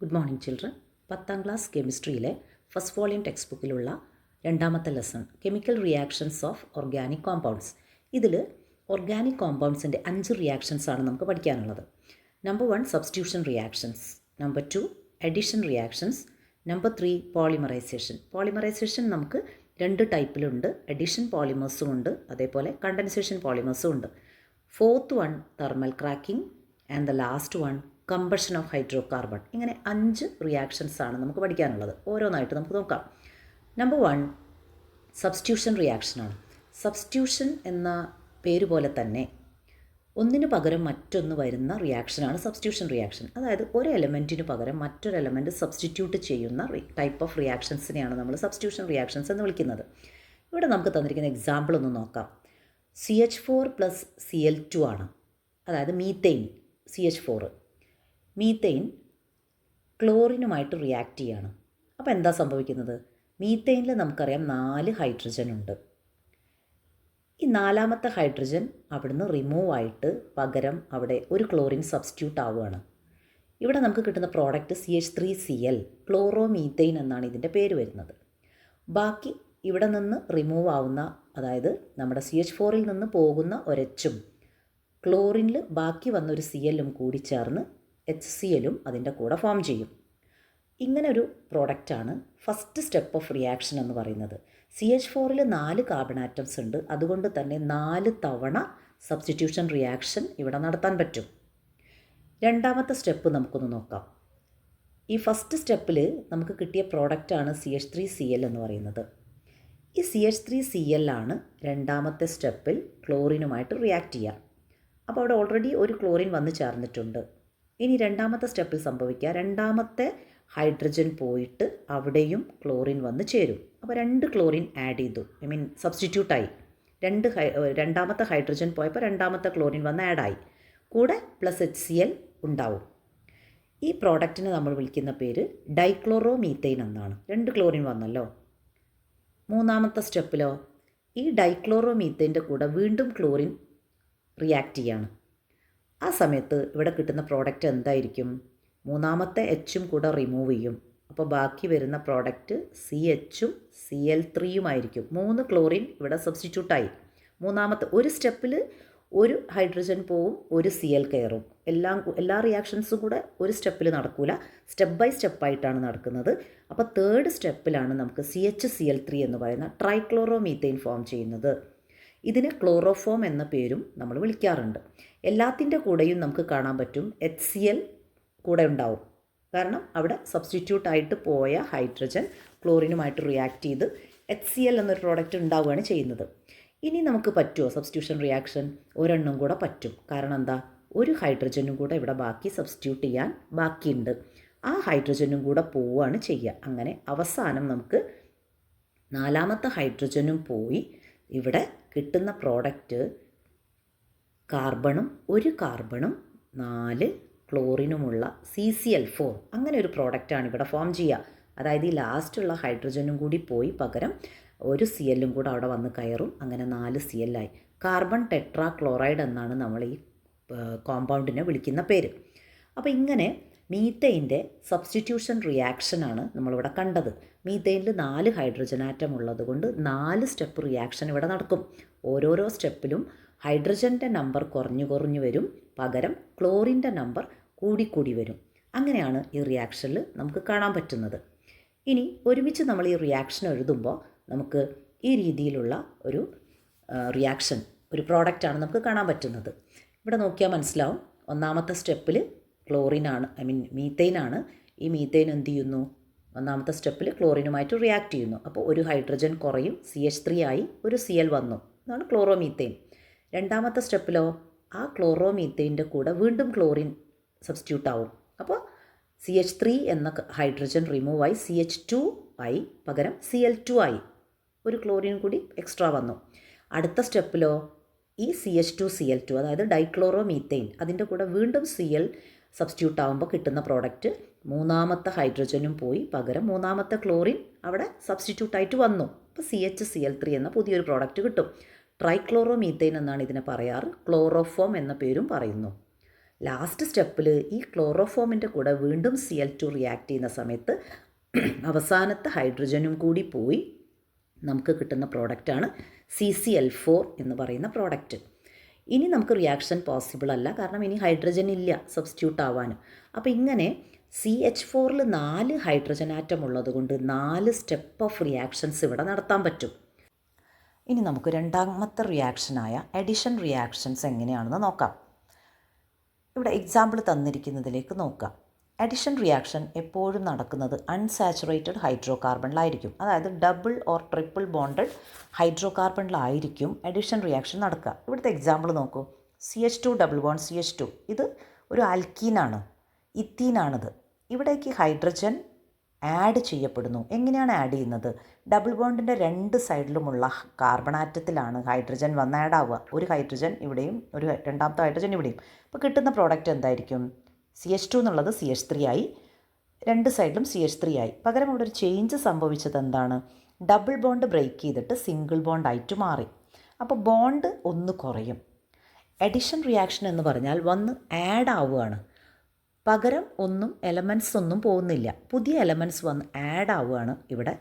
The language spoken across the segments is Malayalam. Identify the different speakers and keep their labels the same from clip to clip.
Speaker 1: Good morning children. 10ാം ക്ലാസ് കെമിസ്ട്രിയിലെ ഫസ്റ്റ് വോളിയം ടെക്സ്റ്റ് ബുക്കിലുള്ള രണ്ടാമത്തെ lesson chemical reactions of organic compounds. ഇതിൽ ഓർഗാനിക് കോമ്പൗണ്ട്സിൻ്റെ 5 റിയാക്ഷൻസാണ് നമുക്ക് പഠിക്കാനുള്ളത്. Number 1 substitution reactions, number 2 addition reactions, number 3 polymerisation. Polymerisation നമുക്ക് 2 ടൈപ്പിലുണ്ട്. അഡിഷൻ പോളിമേഴ്സും ഉണ്ട്, അതേപോലെ കണ്ടൻസേഷൻ പോളിമേഴ്സും ഉണ്ട്. 4th one thermal cracking and the last one combustion of hydro carbon. ഇങ്ങനെ 5 റിയാക്ഷൻസാണ് നമുക്ക് പഠിക്കാനുള്ളത്. ഓരോന്നായിട്ട് നമുക്ക് നോക്കാം. Number 1 substitution റിയാക്ഷനാണ്. സബ്സ്റ്റിറ്റ്യൂഷൻ എന്ന പേര് പോലെ തന്നെ ഒന്നിന് പകരം മറ്റൊന്ന് വരുന്ന റിയാക്ഷനാണ് സബ്സ്റ്റിറ്റ്യൂഷൻ റിയാക്ഷൻ. അതായത് ഒരു എലമെൻറ്റിന് പകരം മറ്റൊരു എലമെൻറ്റ് സബ്സ്റ്റിറ്റ്യൂട്ട് ചെയ്യുന്ന ടൈപ്പ് ഓഫ് റിയാക്ഷൻസിനെയാണ് നമ്മൾ സബ്സ്റ്റിറ്റ്യൂഷൻ റിയാക്ഷൻസ് എന്ന് വിളിക്കുന്നത്. ഇവിടെ നമുക്ക് തന്നിരിക്കുന്ന എക്സാമ്പിൾ ഒന്ന് നോക്കാം. CH4 + Cl2 ആണ്, അതായത് മീതെയിൻ. CH4 മീതെയിൻ ക്ലോറിനുമായിട്ട് റിയാക്ട് ചെയ്യാണ്. അപ്പോൾ എന്താ സംഭവിക്കുന്നത്? മീതെയിനിൽ നമുക്കറിയാം 4 ഹൈഡ്രജൻ ഉണ്ട്. ഈ 4ാമത്തെ ഹൈഡ്രജൻ അവിടുന്ന് റിമൂവ് ആയിട്ട് പകരം അവിടെ ഒരു ക്ലോറിൻ സബ്സ്റ്റിറ്റ്യൂട്ട് ആവുകയാണ്. ഇവിടെ നമുക്ക് കിട്ടുന്ന പ്രോഡക്റ്റ് CH3Cl, ക്ലോറോമീതെയിൻ എന്നാണ് ഇതിൻ്റെ പേര് വരുന്നത്. ബാക്കി ഇവിടെ നിന്ന് റിമൂവ് ആവുന്ന, അതായത് നമ്മുടെ CH4ൽ നിന്ന് പോകുന്ന ഒരു Hഉം ക്ലോറിനിൽ ബാക്കി വന്നൊരു Clഉം കൂടി ചേർന്ന് HClഉം അതിൻ്റെ കൂടെ ഫോം ചെയ്യും. ഇങ്ങനെ ഒരു പ്രോഡക്റ്റാണ് ഫസ്റ്റ് സ്റ്റെപ്പ് ഓഫ് റിയാക്ഷൻ എന്ന് പറയുന്നത്. CH4ൽ 4 കാർബൺ ആറ്റംസ് ഉണ്ട്, അതുകൊണ്ട് തന്നെ 4 തവണ സബ്സ്റ്റിറ്റ്യൂഷൻ റിയാക്ഷൻ ഇവിടെ നടത്താൻ പറ്റും. രണ്ടാമത്തെ സ്റ്റെപ്പ് നമുക്കൊന്ന് നോക്കാം. ഈ ഫസ്റ്റ് സ്റ്റെപ്പിൽ നമുക്ക് കിട്ടിയ പ്രോഡക്റ്റാണ് CH3Cl എന്ന് പറയുന്നത്. ഈ CH3Cl ആണ് രണ്ടാമത്തെ സ്റ്റെപ്പിൽ ക്ലോറിനുമായിട്ട് റിയാക്ട് ചെയ്യുക. അപ്പോൾ അവിടെ ഓൾറെഡി ഒരു ക്ലോറിൻ വന്ന് ചേർന്നിട്ടുണ്ട്. ഇനി രണ്ടാമത്തെ സ്റ്റെപ്പിൽ സംഭവിക്കുക, രണ്ടാമത്തെ ഹൈഡ്രജൻ പോയിട്ട് അവിടെയും ക്ലോറിൻ വന്ന് ചേരും. അപ്പോൾ 2 ക്ലോറിൻ ആഡ് ചെയ്തു, സബ്സ്റ്റിറ്റ്യൂട്ടായി. രണ്ടാമത്തെ ഹൈഡ്രജൻ പോയപ്പോൾ രണ്ടാമത്തെ ക്ലോറിൻ വന്ന് ആഡായി, കൂടെ +HCl ഉണ്ടാവും. ഈ പ്രോഡക്റ്റിന് നമ്മൾ വിളിക്കുന്ന പേര് ഡൈക്ലോറോമീതെയിൻ എന്നാണ്. 2 ക്ലോറിൻ വന്നല്ലോ. മൂന്നാമത്തെ സ്റ്റെപ്പിലോ ഈ ഡൈക്ലോറോമീതെയിൻ്റെ കൂടെ വീണ്ടും ക്ലോറിൻ റിയാക്ട് ചെയ്യാണ്. ആ സമയത്ത് ഇവിടെ കിട്ടുന്ന പ്രോഡക്റ്റ് എന്തായിരിക്കും? മൂന്നാമത്തെ Hഉം കൂടെ റിമൂവ് ചെയ്യും. അപ്പോൾ ബാക്കി വരുന്ന പ്രോഡക്റ്റ് CHഉം Cl3യും ആയിരിക്കും. 3 ക്ലോറിൻ ഇവിടെ സബ്സ്റ്റിറ്റ്യൂട്ടായി. മൂന്നാമത്തെ ഒരു സ്റ്റെപ്പിൽ ഒരു ഹൈഡ്രജൻ പോവും, ഒരു Cl കയറും. എല്ലാ റിയാക്ഷൻസും കൂടെ ഒരു സ്റ്റെപ്പിൽ നടക്കില്ല, സ്റ്റെപ്പ് ബൈ സ്റ്റെപ്പായിട്ടാണ് നടക്കുന്നത്. അപ്പോൾ 3rd സ്റ്റെപ്പിലാണ് നമുക്ക് CHCl3 എന്ന് പറയുന്ന ട്രൈക്ലോറോമീതെയിൻ ഫോം ചെയ്യുന്നത്. ഇതിന് ക്ലോറോഫോം എന്ന പേരും നമ്മൾ വിളിക്കാറുണ്ട്. എല്ലാത്തിൻ്റെ കൂടെയും നമുക്ക് കാണാൻ പറ്റും HCl കൂടെ ഉണ്ടാവും. കാരണം അവിടെ സബ്സ്റ്റിറ്റ്യൂട്ടായിട്ട് പോയ ഹൈഡ്രജൻ ക്ലോറിനുമായിട്ട് റിയാക്ട് ചെയ്ത് HCl എന്നൊരു പ്രോഡക്റ്റ് ഉണ്ടാവുകയാണ് ചെയ്യുന്നത്. ഇനി നമുക്ക് പറ്റുമോ സബ്സ്റ്റിറ്റ്യൂഷൻ റിയാക്ഷൻ? ഒരെണ്ണം കൂടെ പറ്റും. കാരണം എന്താ? ഒരു ഹൈഡ്രജനും കൂടെ ഇവിടെ ബാക്കി സബ്സ്റ്റിറ്റ്യൂട്ട് ചെയ്യാൻ ബാക്കിയുണ്ട്. ആ ഹൈഡ്രജനും കൂടെ പോവുകയാണ് ചെയ്യുക. അങ്ങനെ അവസാനം നമുക്ക് 4ാമത്തെ ഹൈഡ്രജനും പോയി ഇവിടെ കിട്ടുന്ന പ്രോഡക്റ്റ് കാർബണും ഒരു കാർബണും 4 ക്ലോറിനുമുള്ള CCl4, അങ്ങനെ ഒരു പ്രോഡക്റ്റാണ് ഇവിടെ ഫോം ചെയ്യുക. അതായത് ഈ ലാസ്റ്റുള്ള ഹൈഡ്രജനും കൂടി പോയി പകരം ഒരു Clഉം കൂടെ അവിടെ വന്ന് കയറും. അങ്ങനെ 4 Cl ആയി. കാർബൺ ടെട്രാ ക്ലോറൈഡ് എന്നാണ് നമ്മൾ ഈ കോമ്പൗണ്ടിനെ വിളിക്കുന്ന പേര്. അപ്പോൾ ഇങ്ങനെ മീതെയിൻ്റെ സബ്സ്റ്റിറ്റ്യൂഷൻ റിയാക്ഷനാണ് നമ്മളിവിടെ കണ്ടത്. മീതെയിനിൽ 4 ഹൈഡ്രജൻ ആറ്റം ഉള്ളത് കൊണ്ട് 4 സ്റ്റെപ്പ് റിയാക്ഷൻ ഇവിടെ നടക്കും. ഓരോരോ സ്റ്റെപ്പിലും ഹൈഡ്രജൻ്റെ നമ്പർ കുറഞ്ഞു വരും, പകരം ക്ലോറിൻ്റെ നമ്പർ കൂടി വരും. അങ്ങനെയാണ് ഈ റിയാക്ഷനിൽ നമുക്ക് കാണാൻ പറ്റുന്നത്. ഇനി ഒരുമിച്ച് നമ്മൾ ഈ റിയാക്ഷൻ എഴുതുമ്പോൾ നമുക്ക് ഈ രീതിയിലുള്ള ഒരു റിയാക്ഷൻ, ഒരു പ്രോഡക്റ്റാണ് നമുക്ക് കാണാൻ പറ്റുന്നത്. ഇവിടെ നോക്കിയാൽ മനസ്സിലാവും. ഒന്നാമത്തെ സ്റ്റെപ്പിൽ ക്ലോറിനാണ്, മീതെയിനാണ്. ഈ മീതെയിൻ എന്ത് ചെയ്യുന്നു? ഒന്നാമത്തെ സ്റ്റെപ്പിൽ ക്ലോറിനുമായിട്ട് റിയാക്ട് ചെയ്യുന്നു. അപ്പോൾ ഒരു ഹൈഡ്രജൻ കുറയും, CH3 ആയി, ഒരു Cl വന്നു. അതാണ് ക്ലോറോമീതെയിൻ. രണ്ടാമത്തെ സ്റ്റെപ്പിലോ ആ ക്ലോറോമീതെയിൻ്റെ കൂടെ വീണ്ടും ക്ലോറിൻ സബ്സ്റ്റിറ്റ്യൂട്ട് ആവും. അപ്പോൾ CH3 എന്ന ഹൈഡ്രജൻ റിമൂവ് ആയി CH2 ആയി, പകരം Cl2 ആയി, ഒരു ക്ലോറിൻ കൂടി എക്സ്ട്രാ വന്നു. അടുത്ത സ്റ്റെപ്പിലോ ഈ CH2Cl2, അതായത് ഡൈക്ലോറോമീതെയിൻ, അതിൻ്റെ കൂടെ വീണ്ടും Cl സബ്സ്റ്റിറ്റ്യൂട്ട് ആകുമ്പോൾ കിട്ടുന്ന പ്രോഡക്റ്റ് 3ാമത്തെ ഹൈഡ്രജനും പോയി പകരം 3ാമത്തെ ക്ലോറിൻ അവിടെ സബ്സ്റ്റിറ്റ്യൂട്ടായിട്ട് വന്നു. അപ്പോൾ CHCl3 എന്ന പുതിയൊരു പ്രോഡക്റ്റ് കിട്ടും. ട്രൈക്ലോറോമീതെയിൻ എന്നാണ് ഇതിനെ പറയാറ്. ക്ലോറോഫോം എന്ന പേരും പറയുന്നു. ലാസ്റ്റ് സ്റ്റെപ്പിൽ ഈ ക്ലോറോഫോമിൻ്റെ കൂടെ വീണ്ടും Cl2 റിയാക്ട് ചെയ്യുന്ന സമയത്ത് അവസാനത്തെ ഹൈഡ്രജനും കൂടി പോയി നമുക്ക് കിട്ടുന്ന പ്രോഡക്റ്റാണ് CCl4 എന്ന് പറയുന്ന പ്രോഡക്റ്റ്. ഇനി നമുക്ക് റിയാക്ഷൻ പോസിബിൾ അല്ല, കാരണം ഇനി ഹൈഡ്രജൻ ഇല്ല സബ്സ്റ്റിറ്റ്യൂട്ട് ആവാൻ. അപ്പോൾ ഇങ്ങനെ CH4ൽ 4 ഹൈഡ്രജൻ ആറ്റം ഉള്ളത് കൊണ്ട് 4 സ്റ്റെപ്പ് ഓഫ് റിയാക്ഷൻസ് ഇവിടെ നടത്താൻ പറ്റും. ഇനി നമുക്ക് രണ്ടാമത്തെ റിയാക്ഷനായ അഡിഷൻ റിയാക്ഷൻസ് എങ്ങനെയാണെന്ന് നോക്കാം. ഇവിടെ എക്സാമ്പിൾ തന്നിരിക്കുന്നതിലേക്ക് നോക്കാം. അഡിഷൻ റിയാക്ഷൻ എപ്പോഴും നടക്കുന്നത് അൺസാച്ചുറേറ്റഡ് ഹൈഡ്രോ കാർബണിലായിരിക്കും. അതായത് ഡബിൾ ഓർ ട്രിപ്പിൾ ബോണ്ടഡ് ഹൈഡ്രോ കാർബണിലായിരിക്കും അഡിഷൻ റിയാക്ഷൻ നടക്കുക. ഇവിടുത്തെ എക്സാമ്പിൾ നോക്കൂ. CH2 ഡബിൾ ബോണ്ട് CH2, ഇത് ഒരു ആൽക്കീനാണ്, ഇത്തീനാണിത്. ഇവിടേക്ക് ഹൈഡ്രജൻ ആഡ് ചെയ്യപ്പെടുന്നു. എങ്ങനെയാണ് ആഡ് ചെയ്യുന്നത്? ഡബിൾ ബോണ്ടിൻ്റെ 2 സൈഡിലുമുള്ള കാർബൺ ആറ്റത്തിലാണ് ഹൈഡ്രജൻ വന്ന് ആഡ് ആവുക. ഒരു ഹൈഡ്രജൻ ഇവിടെയും ഒരു രണ്ടാമത്തെ ഹൈഡ്രജൻ ഇവിടെയും. അപ്പോൾ കിട്ടുന്ന പ്രോഡക്റ്റ് എന്തായിരിക്കും? CH2 എന്നുള്ളത് CH3 ആയി, 2 സൈഡിലും CH3 ആയി. പകരം ഇവിടെ ഒരു ചേഞ്ച് സംഭവിച്ചത് എന്താണ്? ഡബിൾ ബോണ്ട് ബ്രേക്ക് ചെയ്തിട്ട് സിംഗിൾ ബോണ്ട് ആയിട്ട് മാറി. അപ്പോൾ ബോണ്ട് ഒന്ന് കുറയും. അഡിഷൻ റിയാക്ഷൻ എന്ന് പറഞ്ഞാൽ വന്ന് ആഡ് ആവുകയാണ്. പകരം എലമെൻറ്റ്സ് ഒന്നും പോകുന്നില്ല, പുതിയ എലമെൻറ്റ്സ് വന്ന് ആഡ് ആവുകയാണ് ഇവിടെ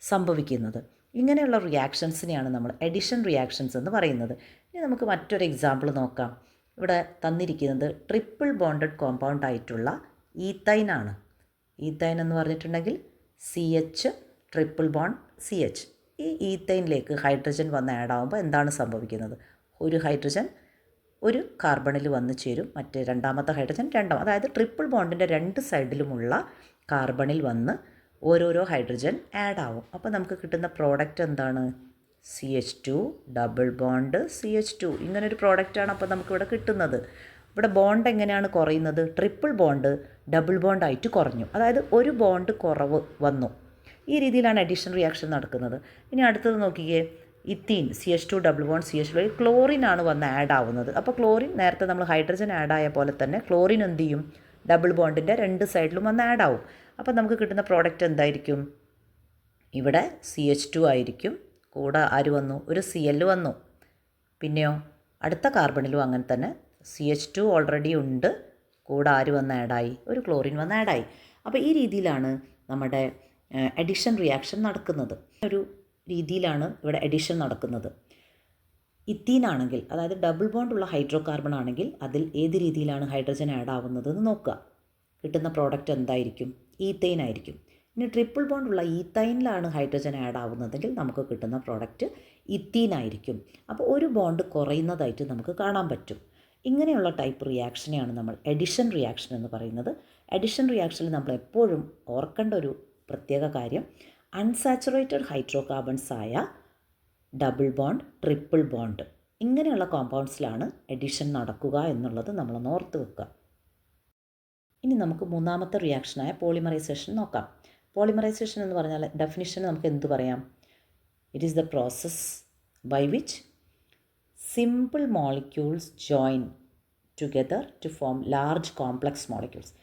Speaker 1: സംഭവിക്കുന്നത്. ഇങ്ങനെയുള്ള റിയാക്ഷൻസിനെയാണ് നമ്മൾ അഡിഷൻ റിയാക്ഷൻസ് എന്ന് പറയുന്നത്. ഇനി നമുക്ക് മറ്റൊരു എക്സാമ്പിൾ നോക്കാം. ഇവിടെ തന്നിരിക്കുന്നത് ട്രിപ്പിൾ ബോണ്ടഡ് കോമ്പൗണ്ട് ആയിട്ടുള്ള ഈത്തൈനാണ്. ഈത്തൈൻ എന്ന് പറഞ്ഞിട്ടുണ്ടെങ്കിൽ CH ട്രിപ്പിൾ ബോണ്ട് CH. ഈ ഈത്തൈനിലേക്ക് ഹൈഡ്രജൻ വന്ന് ആഡ് ആകുമ്പോൾ എന്താണ് സംഭവിക്കുന്നത്? ഒരു ഹൈഡ്രജൻ ഒരു കാർബണിൽ വന്ന് ചേരും, മറ്റേ രണ്ടാമത്തെ ഹൈഡ്രജൻ അതായത് ട്രിപ്പിൾ ബോണ്ടിൻ്റെ 2 സൈഡിലുമുള്ള കാർബണിൽ വന്ന് ഓരോരോ ഹൈഡ്രജൻ ആഡ് ആവും. അപ്പോൾ നമുക്ക് കിട്ടുന്ന പ്രോഡക്റ്റ് എന്താണ്? CH2 double bond CH2. ഇങ്ങനൊരു പ്രോഡക്റ്റാണ് അപ്പോൾ നമുക്കിവിടെ കിട്ടുന്നത്. ഇവിടെ ബോണ്ട് എങ്ങനെയാണ് കുറയുന്നത്? ട്രിപ്പിൾ ബോണ്ട് ഡബിൾ ബോണ്ടായിട്ട് കുറഞ്ഞു, അതായത് ഒരു ബോണ്ട് കുറവ് വന്നു. ഈ രീതിയിലാണ് അഡിഷൻ റിയാക്ഷൻ നടക്കുന്നത്. ഇനി അടുത്തത് നോക്കിക്കേ. ഇത്തീൻ CH2 ഡബിൾ ബോണ്ട് CH2 ക്ലോറിനാണ് വന്ന് ആഡ് ആവുന്നത്. അപ്പോൾ ക്ലോറിൻ നേരത്തെ നമ്മൾ ഹൈഡ്രജൻ ആഡ് ആയ പോലെ തന്നെ ക്ലോറിൻ എന്ത് ചെയ്യും? ഡബിൾ ബോണ്ടിൻ്റെ 2 സൈഡിലും വന്ന് ആഡ് ആവും. അപ്പോൾ നമുക്ക് കിട്ടുന്ന പ്രോഡക്റ്റ് എന്തായിരിക്കും? ഇവിടെ CH2 ആയിരിക്കും, കൂടെ ആര് വന്നു? ഒരു Cl വന്നു. പിന്നെയോ അടുത്ത കാർബണിലും അങ്ങനെ തന്നെ CH2 ഓൾറെഡി ഉണ്ട്, കൂടെ ആര് വന്ന് ആഡായി? ഒരു ക്ലോറിൻ വന്ന് ആഡായി. അപ്പോൾ ഈ രീതിയിലാണ് നമ്മുടെ അഡിഷൻ റിയാക്ഷൻ നടക്കുന്നത്. ഒരു രീതിയിലാണ് ഇവിടെ അഡിഷൻ നടക്കുന്നത്. ഇത്തീനാണെങ്കിൽ, അതായത് ഡബിൾ ബോണ്ടുള്ള ഹൈഡ്രോ കാർബൺ ആണെങ്കിൽ അതിൽ ഏത് രീതിയിലാണ് ഹൈഡ്രജൻ ആഡ് ആവുന്നതെന്ന് നോക്കുക. കിട്ടുന്ന പ്രോഡക്റ്റ് എന്തായിരിക്കും? ഈത്തൈൻ ആയിരിക്കും. ഇനി ട്രിപ്പിൾ ബോണ്ടുള്ള ഈത്തൈനിലാണ് ഹൈഡ്രജൻ ആഡ് ആവുന്നതെങ്കിൽ നമുക്ക് കിട്ടുന്ന പ്രോഡക്റ്റ് ഇത്തീൻ ആയിരിക്കും. അപ്പോൾ ഒരു ബോണ്ട് കുറയുന്നതായിട്ട് നമുക്ക് കാണാൻ പറ്റും. ഇങ്ങനെയുള്ള ടൈപ്പ് റിയാക്ഷനെയാണ് നമ്മൾ അഡിഷൻ റിയാക്ഷൻ എന്ന് പറയുന്നത്. അഡിഷൻ റിയാക്ഷനിൽ നമ്മൾ എപ്പോഴും ഓർക്കേണ്ട ഒരു പ്രത്യേക കാര്യം, അൺസാച്ചുറേറ്റഡ് ഹൈഡ്രോ കാർബൺസ് ആയ ഡബിൾ ബോണ്ട്, ട്രിപ്പിൾ ബോണ്ട് ഇങ്ങനെയുള്ള കോമ്പൗണ്ട്സിലാണ് അഡിഷൻ നടക്കുക എന്നുള്ളത് നമ്മളൊന്ന് ഓർത്ത് വെക്കുക. ഇനി നമുക്ക് മൂന്നാമത്തെ റിയാക്ഷനായ പോളിമറൈസേഷൻ നോക്കാം. പോളിമറൈസേഷൻ എന്ന് പറഞ്ഞാൽ ഡെഫിനിഷൻ നമുക്ക് എന്ത് പറയാം? It is the process by which simple molecules join together to form large complex molecules.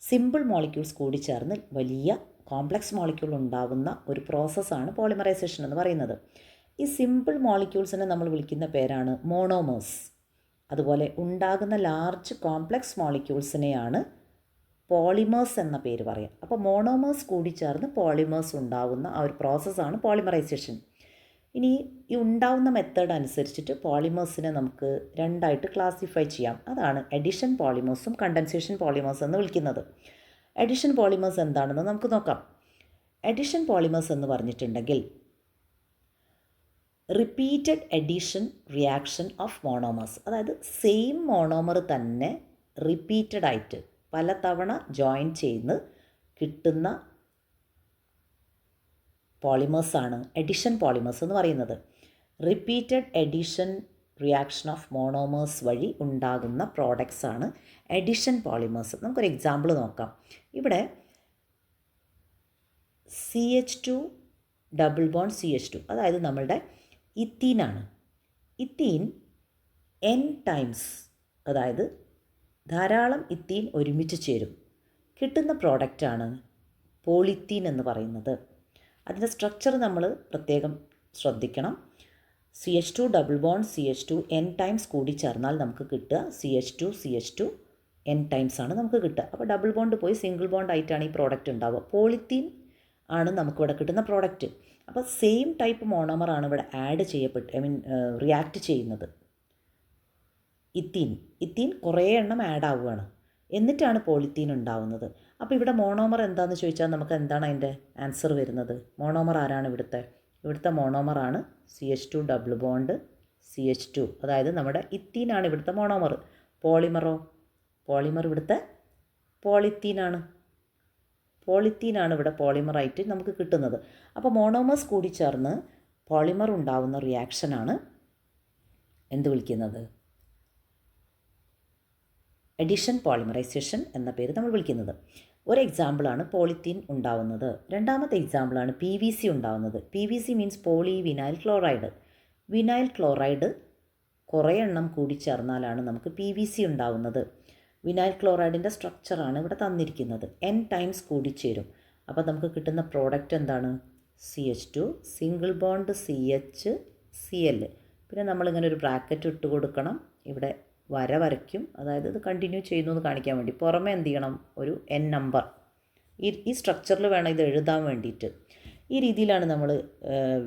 Speaker 1: Simple molecules കൂടി ചേർന്ന് വലിയ കോംപ്ലക്സ് മോളിക്യൂൾ ഉണ്ടാകുന്ന ഒരു പ്രോസസ്സാണ് പോളിമറൈസേഷൻ എന്ന് പറയുന്നത്. ഈ സിമ്പിൾ മോളിക്യൂൾസിനെ നമ്മൾ വിളിക്കുന്ന പേരാണ് മോണോമേഴ്സ്. അതുപോലെ ഉണ്ടാകുന്ന ലാർജ് കോംപ്ലക്സ് മോളിക്യൂൾസിനെയാണ് പോളിമേഴ്സ് എന്ന പേര് പറയാം. അപ്പോൾ മോണോമേഴ്സ് കൂടി ചേർന്ന് പോളിമേഴ്സ് ഉണ്ടാകുന്ന ആ ഒരു പ്രോസസ്സാണ് പോളിമറൈസേഷൻ. ഇനി ഈ ഉണ്ടാവുന്ന മെത്തേഡ് അനുസരിച്ചിട്ട് പോളിമേഴ്സിനെ നമുക്ക് 2ആയിട്ട് ക്ലാസിഫൈ ചെയ്യാം. അതാണ് അഡിഷൻ പോളിമേഴ്സും കണ്ടൻസേഷൻ പോളിമേഴ്സ് എന്ന് വിളിക്കുന്നത്. അഡിഷൻ പോളിമേഴ്സ് എന്താണെന്ന് നമുക്ക് നോക്കാം. അഡിഷൻ പോളിമേഴ്സ് എന്ന് പറഞ്ഞിട്ടുണ്ടെങ്കിൽ repeated addition reaction of monomers, അതായത് സെയിം മോണോമർ തന്നെ റിപ്പീറ്റഡ് ആയിട്ട് പലതവണ ജോയിൻ ചെയ്ത് കിട്ടുന്ന പോളിമേഴ്സാണ് അഡിഷൻ പോളിമേഴ്സ് എന്ന് പറയുന്നത്. Repeated addition reaction of monomers വഴി ഉണ്ടാകുന്ന പ്രോഡക്ട്സ് ആണ് അഡിഷൻ പോളിമേഴ്സ്. നമുക്കൊരു എക്സാമ്പിൾ നോക്കാം. ഇവിടെ CH2 ഡബിൾ ബോണ്ട് CH2, അതായത് നമ്മളുടെ ഇത്തീനാണ്. ഇത്തീൻ N ടൈംസ്, അതായത് ധാരാളം ഇത്തീൻ ഒരുമിച്ച് ചേരും, കിട്ടുന്ന പ്രോഡക്റ്റാണ് പോളിത്തീൻ എന്ന് പറയുന്നത്. അതിൻ്റെ സ്ട്രക്ചർ നമ്മൾ പ്രത്യേകം ശ്രദ്ധിക്കണം. CH2 double bond CH2 N times കൂടി ചേർന്നാൽ നമുക്ക് കിട്ടുക CH2 CH2 N ടൈംസ് ആണ് നമുക്ക് കിട്ടുക. അപ്പോൾ ഡബിൾ ബോണ്ട് പോയി സിംഗിൾ ബോണ്ട് ആയിട്ടാണ് ഈ പ്രോഡക്റ്റ് ഉണ്ടാവുക. പോളിത്തീൻ ആണ് നമുക്കിവിടെ കിട്ടുന്ന പ്രോഡക്റ്റ്. അപ്പോൾ സെയിം ടൈപ്പ് മോണോമറാണ് ഇവിടെ ആഡ് ചെയ്യപ്പെട്ട് റിയാക്ട് ചെയ്യുന്നത്. ഇത്തീൻ കുറേ എണ്ണം ആഡ് ആവുകയാണ്, എന്നിട്ടാണ് പോളിത്തീൻ ഉണ്ടാവുന്നത്. അപ്പോൾ ഇവിടെ മോണോമർ എന്താണെന്ന് ചോദിച്ചാൽ നമുക്ക് എന്താണ് അതിൻ്റെ ആൻസർ വരുന്നത്? മോണോമർ ആരാണ് ഇവിടുത്തെ മോണോമറാണ് CH2 ഡബിൾ ബോണ്ട് CH2. അതായത് നമ്മുടെ ഇത്തീനാണ് ഇവിടുത്തെ മോണോമർ. പോളിമർ ഇവിടുത്തെ പോളിത്തീനാണ് ഇവിടെ പോളിമറായിട്ട് നമുക്ക് കിട്ടുന്നത്. അപ്പോൾ മോണോമേഴ്സ് കൂടി ചേർന്ന് പോളിമർ ഉണ്ടാവുന്ന റിയാക്ഷനാണ് എന്ത് വിളിക്കുന്നത്? എഡിഷൻ പോളിമറൈസേഷൻ എന്ന പേര് നമ്മൾ വിളിക്കുന്നത്. ഒരു എക്സാമ്പിളാണ് പോളിത്തീൻ ഉണ്ടാവുന്നത്. രണ്ടാമത്തെ എക്സാമ്പിളാണ് PVC ഉണ്ടാവുന്നത്. PVC means poly vinyl chloride. Vinyl chloride കുറേ എണ്ണം കൂടി ചേർന്നാലാണ് നമുക്ക് PVC ഉണ്ടാവുന്നത്. വിനൈൽ ക്ലോറൈഡിൻ്റെ സ്ട്രക്ചറാണ് ഇവിടെ തന്നിരിക്കുന്നത്. N ടൈംസ് കൂടിച്ചേരും. അപ്പോൾ നമുക്ക് കിട്ടുന്ന പ്രോഡക്റ്റ് എന്താണ്? CH2 single bond CH Cl. പിന്നെ നമ്മളിങ്ങനെ ഒരു ബ്രാക്കറ്റ് ഇട്ട് കൊടുക്കണം. ഇവിടെ വരയ്ക്കും, അതായത് ഇത് കണ്ടിന്യൂ ചെയ്യുന്നു എന്ന് കാണിക്കാൻ വേണ്ടി. പുറമെ എന്ത് ചെയ്യണം? ഒരു N നമ്പർ ഈ സ്ട്രക്ചറിൽ വേണം ഇത് എഴുതാൻ വേണ്ടിയിട്ട്. ഈ രീതിയിലാണ് നമ്മൾ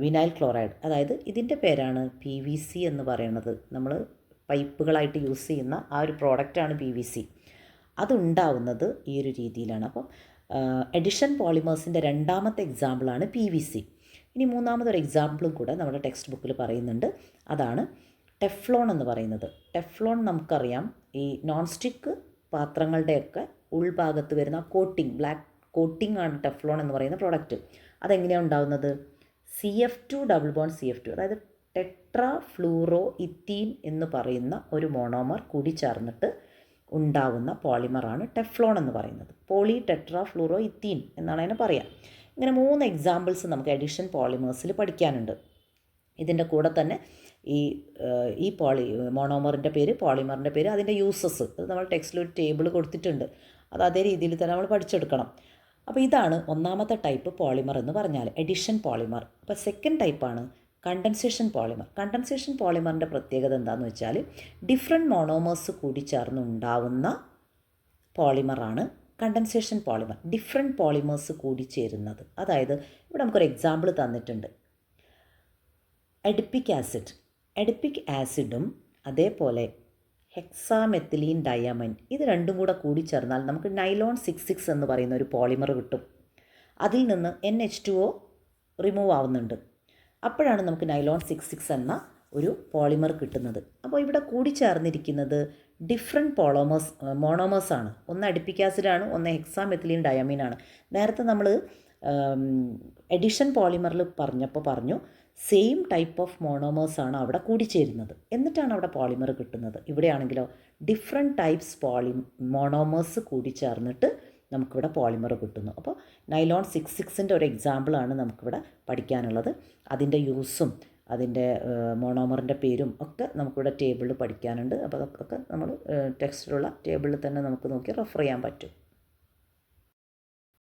Speaker 1: വിനൈൽ ക്ലോറൈഡ്, അതായത് ഇതിൻ്റെ പേരാണ് PVC എന്ന് പറയുന്നത്. നമ്മൾ പൈപ്പുകളായിട്ട് യൂസ് ചെയ്യുന്ന ആ ഒരു പ്രോഡക്റ്റാണ് PVC. അതുണ്ടാവുന്നത് ഈ ഒരു രീതിയിലാണ്. അപ്പം എഡിഷൻ പോളിമേഴ്സിൻ്റെ രണ്ടാമത്തെ എക്സാമ്പിളാണ് PVC. ഇനി മൂന്നാമതൊരു എക്സാമ്പിളും കൂടെ നമ്മുടെ ടെക്സ്റ്റ് ബുക്കിൽ പറയുന്നുണ്ട്. അതാണ് ടെഫ്ലോൺ എന്ന് പറയുന്നത്. ടെഫ്ലോൺ നമുക്കറിയാം, ഈ നോൺ സ്റ്റിക്ക് പാത്രങ്ങളുടെയൊക്കെ ഉൾഭാഗത്ത് വരുന്ന ബ്ലാക്ക് കോട്ടിംഗ് ആണ് ടെഫ്ലോൺ എന്ന് പറയുന്ന പ്രോഡക്റ്റ്. അതെങ്ങനെയാണ് ഉണ്ടാകുന്നത്? CF2 ഡബിൾ ബോണ്ട് CF2, അതായത് ടെട്രാ ഫ്ലൂറോ ഇത്തീൻ എന്ന് പറയുന്ന ഒരു മോണോമർ കൂടി ചേർന്നിട്ട് ഉണ്ടാവുന്ന പോളിമറാണ് ടെഫ്ലോൺ എന്ന് പറയുന്നത്. പോളി ടെട്രാ ഫ്ലൂറോ ഇത്തീൻ എന്നാണ് അതിനെ പറയുക. ഇങ്ങനെ 3 എക്സാമ്പിൾസ് നമുക്ക് എഡിഷൻ പോളിമേഴ്സിൽ പഠിക്കാനുണ്ട്. ഇതിൻ്റെ കൂടെ തന്നെ ഈ മോണോമറിൻ്റെ പേര്, പോളിമറിൻ്റെ പേര്, അതിൻ്റെ യൂസസ്, അത് നമ്മൾ ടെക്സ്റ്റിൽ ഒരു ടേബിൾ കൊടുത്തിട്ടുണ്ട്. അത് അതേ രീതിയിൽ തന്നെ നമ്മൾ പഠിച്ചെടുക്കണം. അപ്പോൾ ഇതാണ് ഒന്നാമത്തെ ടൈപ്പ് പോളിമർ എന്ന് പറഞ്ഞാൽ എഡിഷൻ പോളിമർ. അപ്പോൾ സെക്കൻഡ് ടൈപ്പാണ് കണ്ടൻസേഷൻ പോളിമർ. കണ്ടൻസേഷൻ പോളിമറിൻ്റെ പ്രത്യേകത എന്താണെന്ന് വെച്ചാൽ ഡിഫറെൻറ്റ് മോണോമേഴ്സ് കൂടി ചേർന്നുണ്ടാവുന്ന പോളിമറാണ് കണ്ടൻസേഷൻ പോളിമർ. ഡിഫറെൻറ്റ് പോളിമേഴ്സ് കൂടി ചേരുന്നത്. അതായത് ഇവിടെ നമുക്കൊരു എക്സാമ്പിൾ തന്നിട്ടുണ്ട്. എഡിപ്പിക് ആസിഡും അതേപോലെ ഹെക്സാമെത്തിലീൻ ഡയമൈൻ, ഇത് രണ്ടും കൂടി ചേർന്നാൽ നമുക്ക് നൈലോൺ 66 എന്ന് പറയുന്ന ഒരു പോളിമർ കിട്ടും. അതിൽ നിന്ന് NH2O റിമൂവ് ആവുന്നുണ്ട്. അപ്പോഴാണ് നമുക്ക് നൈലോൺ 66 എന്ന ഒരു പോളിമർ കിട്ടുന്നത്. അപ്പോൾ ഇവിടെ കൂടി ചേർന്നിരിക്കുന്നത് ഡിഫറെൻറ്റ് മോണോമേഴ്സാണ്. ഒന്ന് എഡിപ്പിക് ആസിഡാണ്, ഒന്ന് ഹെക്സാമെത്തിലീൻ ഡയമീനാണ്. നേരത്തെ നമ്മൾ എഡിഷൻ പോളിമറിൽ പറഞ്ഞു സെയിം ടൈപ്പ് ഓഫ് മോണോമേഴ്സാണ് അവിടെ കൂടിച്ചേരുന്നത്, എന്നിട്ടാണ് അവിടെ പോളിമർ കിട്ടുന്നത്. ഇവിടെയാണെങ്കിലോ ഡിഫറെൻറ്റ് ടൈപ്സ് മോണോമേഴ്സ് കൂടി ചേർന്നിട്ട് നമുക്കിവിടെ പോളിമർ കിട്ടുന്നു. അപ്പോൾ നൈലോൺ 66ൻ്റെ ഒരു എക്സാമ്പിളാണ് നമുക്കിവിടെ പഠിക്കാനുള്ളത്. അതിൻ്റെ യൂസും അതിൻ്റെ മോണോമറിൻ്റെ പേരും ഒക്കെ നമുക്കിവിടെ ടേബിളിൽ പഠിക്കാനുണ്ട്. അപ്പോൾ അതൊക്കെ നമ്മൾ ടെക്സ്റ്റിലുള്ള ടേബിളിൽ തന്നെ നമുക്ക് നോക്കി റെഫർ ചെയ്യാൻ പറ്റും.